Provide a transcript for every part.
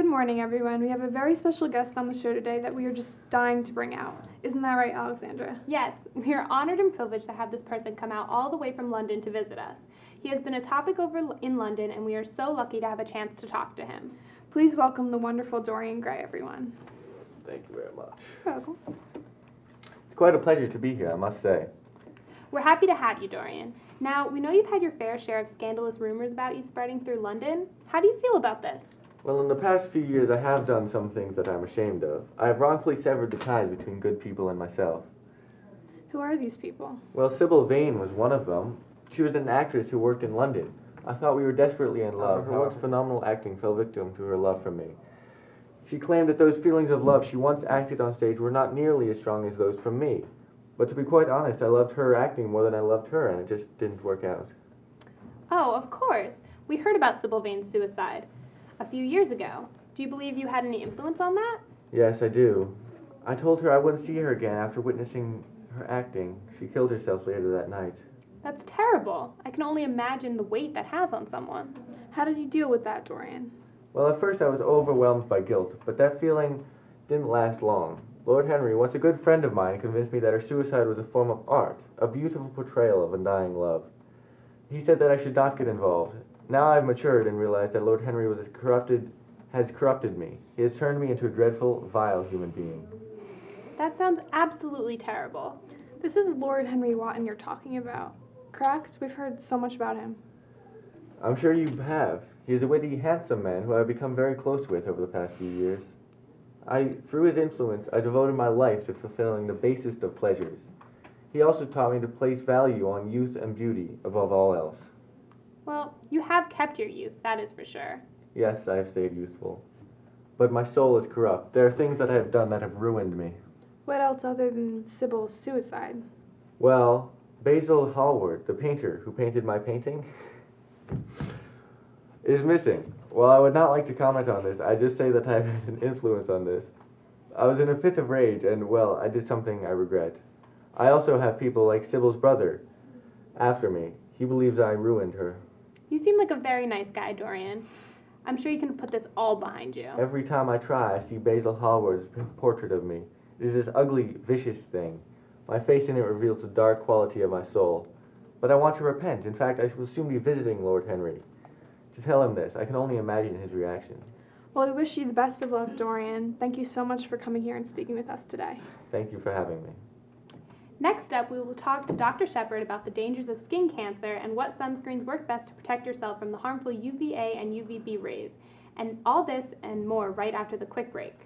morning, everyone. We have a very special guest on the show today that we are just dying to bring out. Isn't that right, Alexandra? Yes, we are honored and privileged to have this person come out all the way from London to visit us. He has been a topic over in London, and we are so lucky to have a chance to talk to him. Please welcome the wonderful Dorian Gray, everyone. Thank you very much. You're welcome. It's quite a pleasure to be here, I must say. We're happy to have you, Dorian. Now, we know you've had your fair share of scandalous rumors about you spreading through London. How do you feel about this? Well, in the past few years, I have done some things that I'm ashamed of. I have wrongfully severed the ties between good people and myself. Who are these people? Well, Sybil Vane was one of them. She was an actress who worked in London. I thought we were desperately in love. Her once phenomenal acting fell victim to her love for me. She claimed that those feelings of love she once acted on stage were not nearly as strong as those from me. But to be quite honest, I loved her acting more than I loved her, and it just didn't work out. Oh, of course. We heard about Sybil Vane's suicide a few years ago. Do you believe you had any influence on that? Yes, I do. I told her I wouldn't see her again after witnessing her acting. She killed herself later that night. That's terrible. I can only imagine the weight that has on someone. How did you deal with that, Dorian? Well, at first I was overwhelmed by guilt, but that feeling didn't last long. Lord Henry, once a good friend of mine, convinced me that her suicide was a form of art, a beautiful portrayal of undying love. He said that I should not get involved. Now I've matured and realized that Lord Henry has corrupted me. He has turned me into a dreadful, vile human being. That sounds absolutely terrible. This is Lord Henry Wotton you're talking about, correct? We've heard so much about him. I'm sure you have. He is a witty, handsome man who I've become very close with over the past few years. Through his influence, I devoted my life to fulfilling the basest of pleasures. He also taught me to place value on youth and beauty above all else. Well, you have kept your youth, that is for sure. Yes, I have stayed youthful. But my soul is corrupt. There are things that I have done that have ruined me. What else other than Sybil's suicide? Well, Basil Hallward, the painter who painted my painting, is missing. While I would not like to comment on this, I just say that I have had an influence on this. I was in a fit of rage, and, well, I did something I regret. I also have people like Sybil's brother after me. He believes I ruined her. You seem like a very nice guy, Dorian. I'm sure you can put this all behind you. Every time I try, I see Basil Hallward's portrait of me. It is this ugly, vicious thing. My face in it reveals the dark quality of my soul. But I want to repent. In fact, I will soon be visiting Lord Henry. To tell him this, I can only imagine his reaction. Well, we wish you the best of luck, Dorian. Thank you so much for coming here and speaking with us today. Thank you for having me. Next up, we will talk to Dr. Shepard about the dangers of skin cancer and what sunscreens work best to protect yourself from the harmful UVA and UVB rays. And all this and more right after the quick break.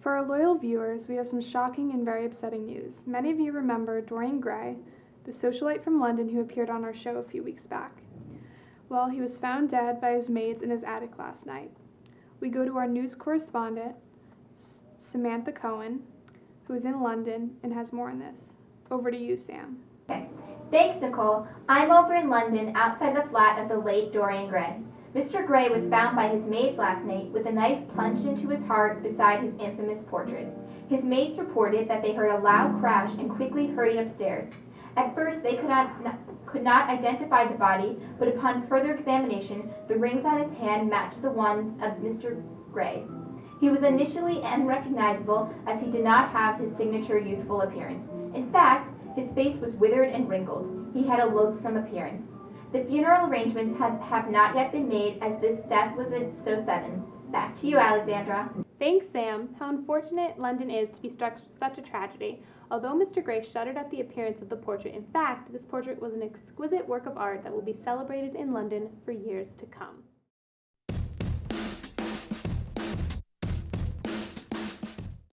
For our loyal viewers, we have some shocking and very upsetting news. Many of you remember Dorian Gray, the socialite from London who appeared on our show a few weeks back. Well, he was found dead by his maids in his attic last night. We go to our news correspondent, Samantha Cohen, who is in London and has more on this. Over to you, Sam. Okay. Thanks, Nicole. I'm over in London outside the flat of the late Dorian Gray. Mr. Gray was found by his maids last night with a knife plunged into his heart beside his infamous portrait. His maids reported that they heard a loud crash and quickly hurried upstairs. At first, they could not identify the body, but upon further examination, the rings on his hand matched the ones of Mr. Gray's. He was initially unrecognizable as he did not have his signature youthful appearance. In fact, his face was withered and wrinkled. He had a loathsome appearance. The funeral arrangements have not yet been made as this death was so sudden. Back to you, Alexandra. Thanks, Sam. How unfortunate London is to be struck with such a tragedy. Although Mr. Gray shuddered at the appearance of the portrait, in fact, this portrait was an exquisite work of art that will be celebrated in London for years to come.